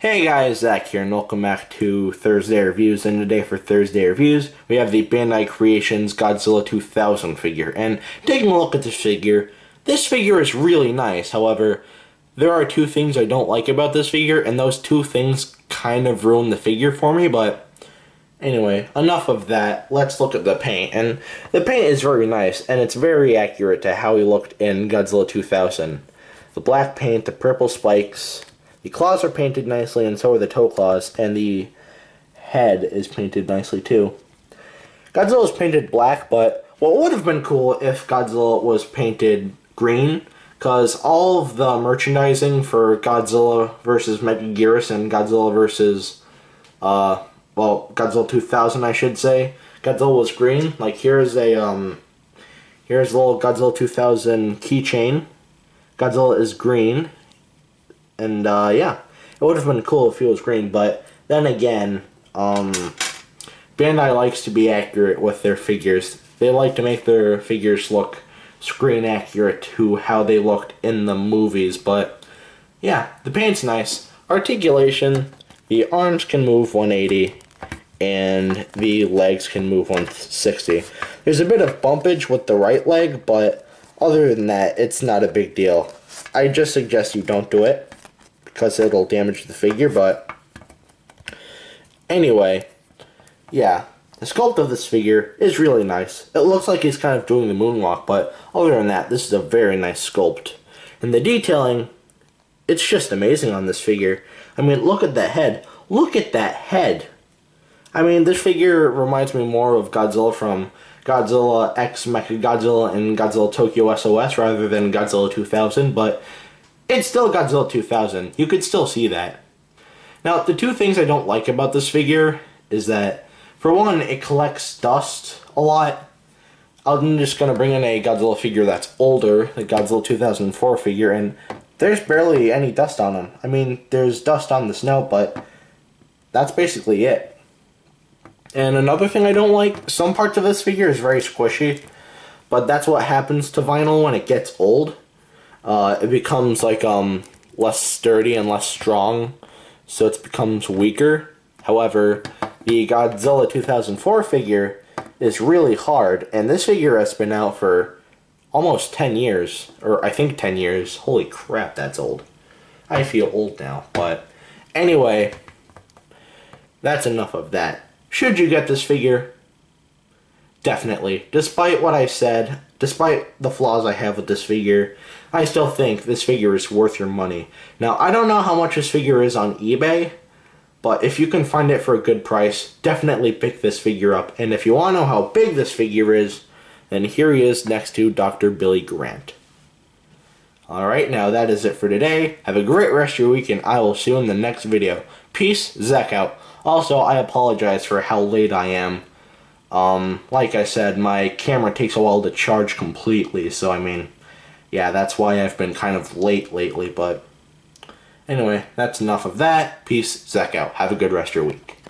Hey guys, Zach here, and welcome back to Thursday Reviews. And today for Thursday Reviews, we have the Bandai Creations Godzilla 2000 figure. And taking a look at this figure is really nice. However, there are two things I don't like about this figure, and those two things kind of ruin the figure for me. But anyway, enough of that. Let's look at the paint. And the paint is very nice, and it's very accurate to how he looked in Godzilla 2000. The black paint, the purple spikes. The claws are painted nicely, and so are the toe claws, and the head is painted nicely too. Godzilla is painted black, but what would have been cool if Godzilla was painted green, because all of the merchandising for Godzilla vs. Megaguirus and Godzilla vs. Godzilla 2000, I should say, Godzilla was green. Like here's a here's a little Godzilla 2000 keychain. Godzilla is green. And, yeah, it would have been cool if he was green, but then again, Bandai likes to be accurate with their figures. They like to make their figures look screen accurate to how they looked in the movies, but, yeah, the paint's nice. Articulation, the arms can move 180, and the legs can move 160. There's a bit of bumpage with the right leg, but other than that, it's not a big deal. I just suggest you don't do it, because it'll damage the figure, but anyway, yeah, the sculpt of this figure is really nice. It looks like he's kind of doing the moonwalk, but other than that, this is a very nice sculpt. And the detailing, it's just amazing on this figure. I mean, look at that head. Look at that head. I mean, this figure reminds me more of Godzilla from Godzilla X Mechagodzilla and Godzilla Tokyo SOS rather than Godzilla 2000, but it's still Godzilla 2000. You could still see that. Now, the two things I don't like about this figure is that, for one, it collects dust a lot. I'm just going to bring in a Godzilla figure that's older, the Godzilla 2004 figure, and there's barely any dust on him. I mean, there's dust on the snout, but that's basically it. And another thing I don't like, some parts of this figure is very squishy, but that's what happens to vinyl when it gets old. It becomes like less sturdy and less strong, so it becomes weaker. However, the Godzilla 2004 figure is really hard, and this figure has been out for almost 10 years, or I think 10 years. Holy crap, that's old. I feel old now, but anyway, that's enough of that. Should you get this figure? Definitely. Despite what I said, despite the flaws I have with this figure, I still think this figure is worth your money. Now, I don't know how much this figure is on eBay, but if you can find it for a good price, definitely pick this figure up. And if you want to know how big this figure is, then here he is next to Dr. Billy Grant. Alright, now that is it for today. Have a great rest of your week, and I will see you in the next video. Peace, Zach out. Also, I apologize for how late I am. Like I said, my camera takes a while to charge completely, so I mean, yeah, that's why I've been kind of late lately, but anyway, that's enough of that. Peace, Zach out. Have a good rest of your week.